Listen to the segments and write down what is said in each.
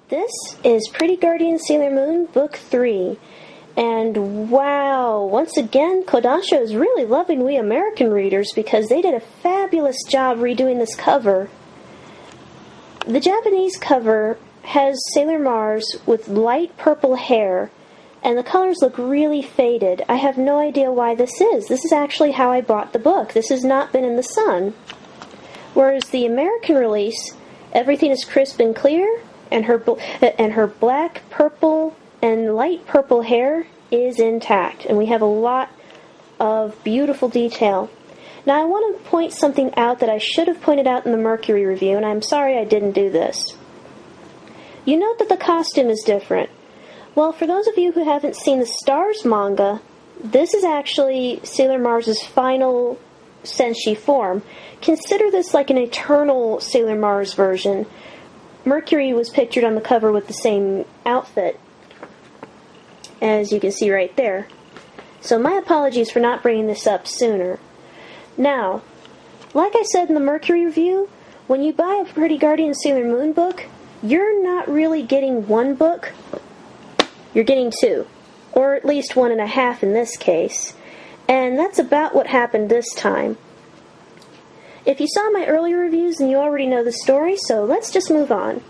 This is Pretty Guardian Sailor Moon, Book 3. And wow, once again, Kodansha is really loving we American readers because they did a fabulous job redoing this cover. The Japanese cover has Sailor Mars with light purple hair, and the colors look really faded. I have no idea why this is. This is actually how I bought the book. This has not been in the sun. Whereas the American release, everything is crisp and clear, and her black, purple, and light purple hair is intact. And we have a lot of beautiful detail. Now I want to point something out that I should have pointed out in the Mercury review, and I'm sorry I didn't do this. You note that the costume is different. Well, for those of you who haven't seen the Stars manga, this is actually Sailor Mars' final Senshi form. Consider this like an eternal Sailor Mars version. Mercury was pictured on the cover with the same outfit, as you can see right there. So my apologies for not bringing this up sooner. Now, like I said in the Mercury review, when you buy a Pretty Guardian Sailor Moon book, you're not really getting one book, you're getting two. Or at least 1.5 in this case. And that's about what happened this time. If you saw my earlier reviews, then you already know the story, so let's just move on.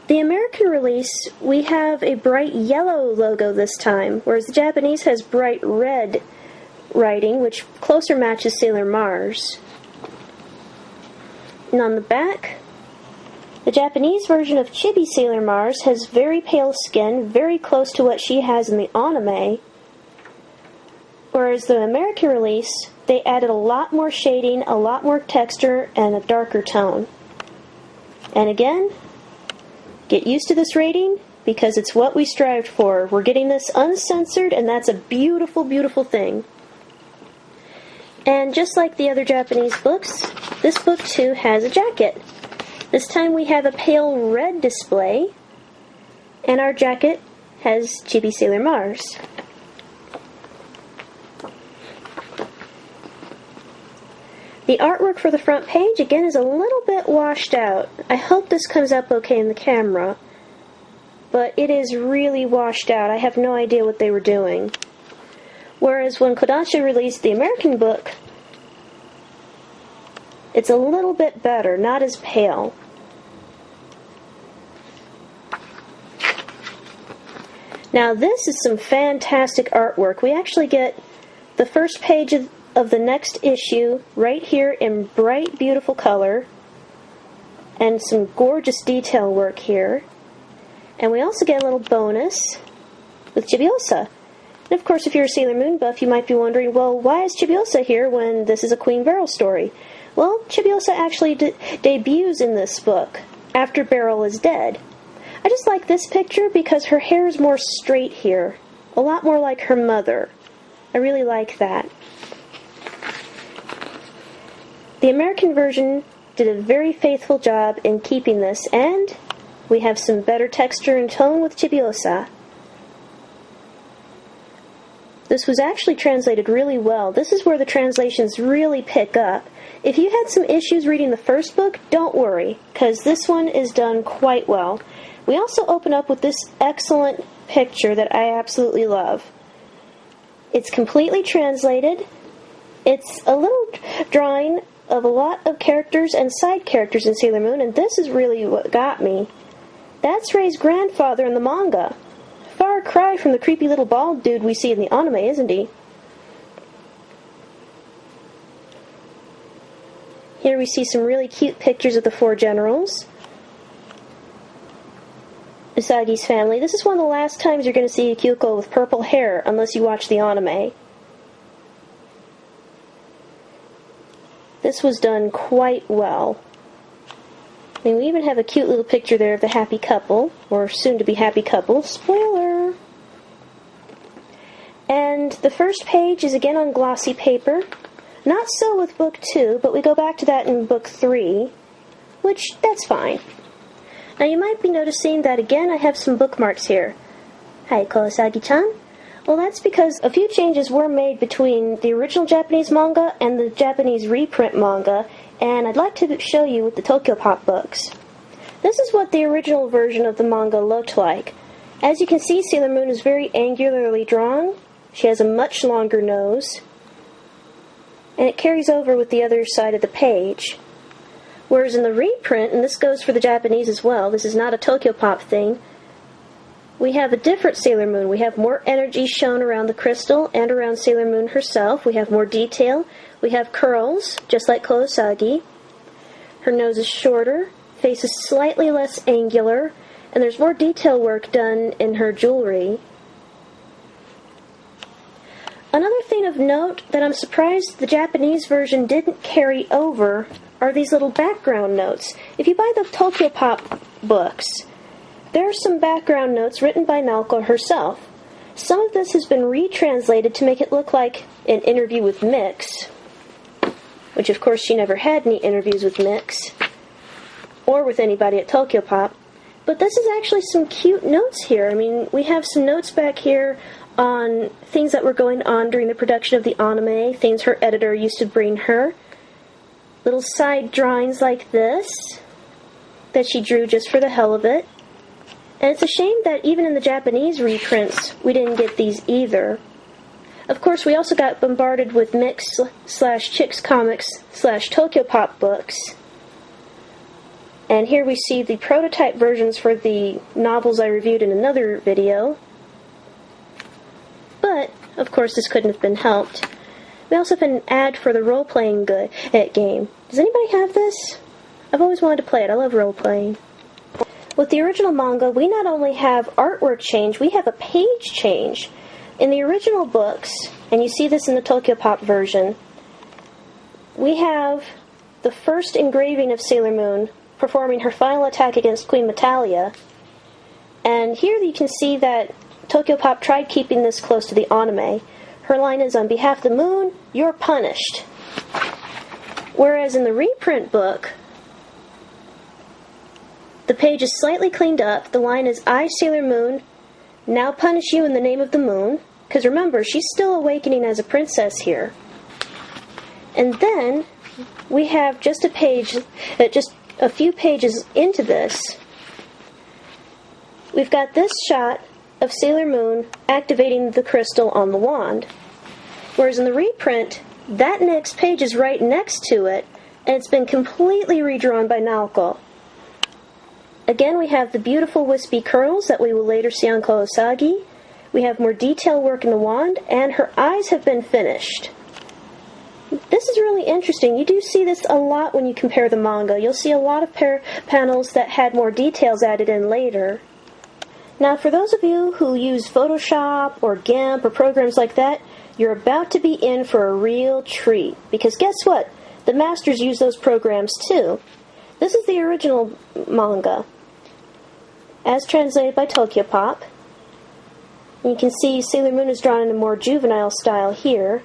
The American release, we have a bright yellow logo this time, whereas the Japanese has bright red writing, which closer matches Sailor Mars. And on the back, the Japanese version of Chibi Sailor Mars has very pale skin, very close to what she has in the anime. Whereas the American release, they added a lot more shading, a lot more texture, and a darker tone. And again, get used to this rating, because it's what we strived for. We're getting this uncensored, and that's a beautiful, beautiful thing. And just like the other Japanese books, this book too has a jacket. This time we have a pale red display, and our jacket has Chibi Sailor Mars. The artwork for the front page, again, is a little bit washed out. I hope this comes up okay in the camera, but it is really washed out. I have no idea what they were doing. Whereas when Kodansha released the American book, it's a little bit better, not as pale. Now this is some fantastic artwork. We actually get the first page of the next issue right here in bright, beautiful color, and some gorgeous detail work here. And we also get a little bonus with Chibiusa. And of course, if you're a Sailor Moon buff, you might be wondering, well, why is Chibiusa here when this is a Queen Beryl story? Well, Chibiusa actually debuts in this book after Beryl is dead. I just like this picture because her hair is more straight here, a lot more like her mother. I really like that. The American version did a very faithful job in keeping this, and we have some better texture and tone with Chibiusa. This was actually translated really well. This is where the translations really pick up. If you had some issues reading the first book, don't worry, because this one is done quite well. We also open up with this excellent picture that I absolutely love. It's completely translated. It's a little drawing of a lot of characters and side characters in Sailor Moon, and this is really what got me. That's Rei's grandfather in the manga. Far cry from the creepy little bald dude we see in the anime, isn't he? Here we see some really cute pictures of the 4 generals. Usagi's family. This is one of the last times you're going to see a Kyuko with purple hair, unless you watch the anime. This was done quite well. I mean, we even have a cute little picture there of the happy couple, or soon-to-be happy couple. Spoiler! And the first page is again on glossy paper. Not so with Book 2, but we go back to that in Book 3, which, that's fine. Now you might be noticing that again I have some bookmarks here. Hi, Kurosagi-chan. Well, that's because a few changes were made between the original Japanese manga and the Japanese reprint manga, and I'd like to show you with the Tokyopop books. This is what the original version of the manga looked like. As you can see, Sailor Moon is very angularly drawn. She has a much longer nose, and it carries over with the other side of the page. Whereas in the reprint, and this goes for the Japanese as well, this is not a Tokyopop thing, we have a different Sailor Moon. We have more energy shown around the crystal and around Sailor Moon herself. We have more detail. We have curls, just like Kurosagi. Her nose is shorter, face is slightly less angular, and there's more detail work done in her jewelry. Another thing of note that I'm surprised the Japanese version didn't carry over are these little background notes. If you buy the Tokyopop books, there are some background notes written by Naoko herself. Some of this has been retranslated to make it look like an interview with Mix, which of course she never had any interviews with Mix, or with anybody at Tokyopop. But this is actually some cute notes here. I mean, we have some notes back here on things that were going on during the production of the anime, things her editor used to bring her. Little side drawings like this that she drew just for the hell of it. And it's a shame that even in the Japanese reprints, we didn't get these either. Of course, we also got bombarded with Mix/Chicks Comics/Tokyopop books. And here we see the prototype versions for the novels I reviewed in another video. But, of course, this couldn't have been helped. We also have an ad for the role-playing game. Does anybody have this? I've always wanted to play it. I love role-playing. With the original manga, we not only have artwork change, we have a page change. In the original books, and you see this in the Tokyopop version, we have the first engraving of Sailor Moon performing her final attack against Queen Metalia. And here you can see that Tokyopop tried keeping this close to the anime. Her line is, "On behalf of the moon, you're punished." Whereas in the reprint book, the page is slightly cleaned up. The line is, "I, Sailor Moon, now punish you in the name of the moon." Because remember, she's still awakening as a princess here. And then we have just a few pages into this, we've got this shot of Sailor Moon activating the crystal on the wand. Whereas in the reprint, that next page is right next to it, and it's been completely redrawn by Naoko. Again, we have the beautiful wispy curls that we will later see on Kurosagi. We have more detail work in the wand, and her eyes have been finished. This is really interesting. You do see this a lot when you compare the manga. You'll see a lot of panels that had more details added in later. Now, for those of you who use Photoshop or GIMP or programs like that, you're about to be in for a real treat. Because guess what? The masters use those programs too. This is the original manga, as translated by Tokyopop. And you can see Sailor Moon is drawn in a more juvenile style here.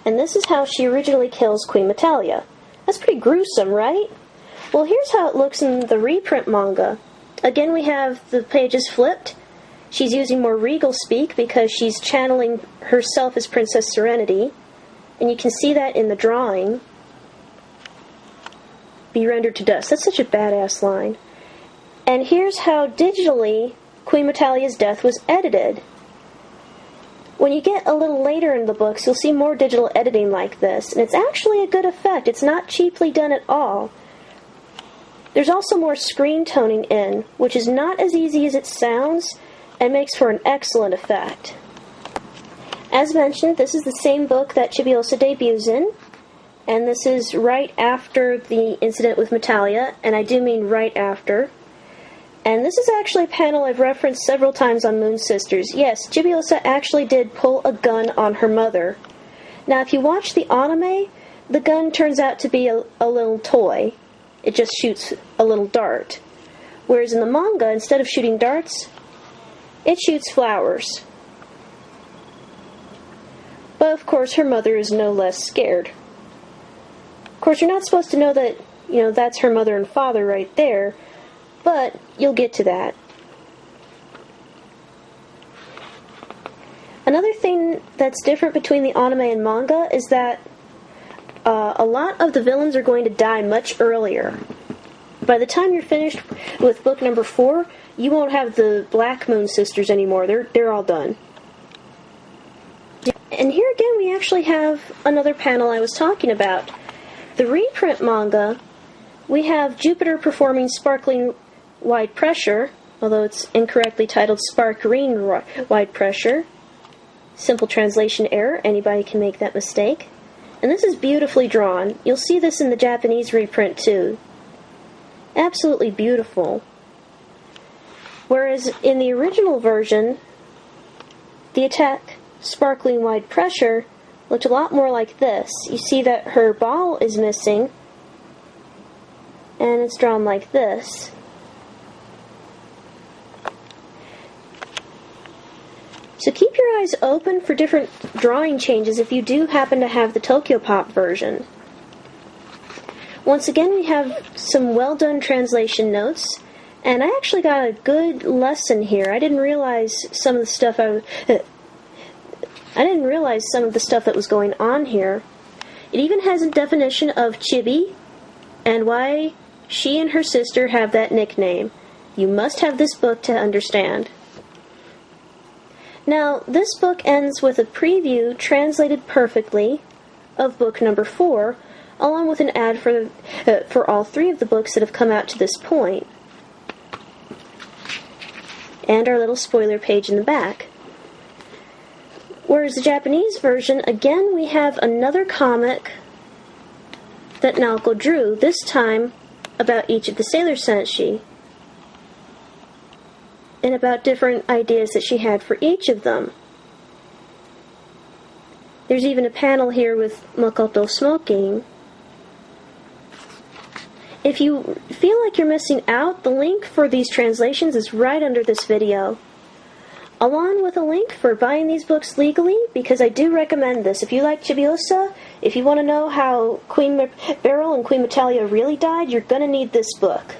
And this is how she originally kills Queen Metalia. That's pretty gruesome, right? Well, here's how it looks in the reprint manga. Again, we have the pages flipped. She's using more regal speak because she's channeling herself as Princess Serenity. And you can see that in the drawing. Be rendered to dust. That's such a badass line. And here's how digitally Queen Metalia's death was edited. When you get a little later in the books, you'll see more digital editing like this. And it's actually a good effect. It's not cheaply done at all. There's also more screen toning in, which is not as easy as it sounds, and makes for an excellent effect. As mentioned, this is the same book that Chibiusa debuts in, and this is right after the incident with Metalia, and I do mean right after. And this is actually a panel I've referenced several times on Moon Sisters. Yes, Chibiusa actually did pull a gun on her mother. Now, if you watch the anime, the gun turns out to be a little toy. It just shoots a little dart. Whereas in the manga, instead of shooting darts, it shoots flowers. But of course, her mother is no less scared. Of course, you're not supposed to know that, that's her mother and father right there, but you'll get to that. Another thing that's different between the anime and manga is that a lot of the villains are going to die much earlier. By the time you're finished with book number 4, you won't have the Black Moon sisters anymore. They're all done. And here again we actually have another panel I was talking about. The reprint manga, we have Jupiter performing Sparkling Wide Pressure, although it's incorrectly titled Sparkling Wide Pressure. Simple translation error, anybody can make that mistake. And this is beautifully drawn. You'll see this in the Japanese reprint too. Absolutely beautiful. Whereas in the original version, the attack Sparkling Wide Pressure looked a lot more like this. You see that her ball is missing, and it's drawn like this. So keep your eyes open for different drawing changes if you do happen to have the Tokyo Pop version. Once again, we have some well done translation notes, and I actually got a good lesson here. I didn't realize some of the stuff that was going on here. It even has a definition of chibi and why she and her sister have that nickname. You must have this book to understand. Now, this book ends with a preview translated perfectly of book number 4, along with an ad for all 3 of the books that have come out to this point, and our little spoiler page in the back. Whereas the Japanese version, again, we have another comic that Naoko drew, this time about each of the Sailor Senshi, and about different ideas that she had for each of them. There's even a panel here with Makoto smoking. If you feel like you're missing out, the link for these translations is right under this video, along with a link for buying these books legally, because I do recommend this. If you like Chibiusa, if you want to know how Queen Beryl and Queen Metalia really died, you're going to need this book.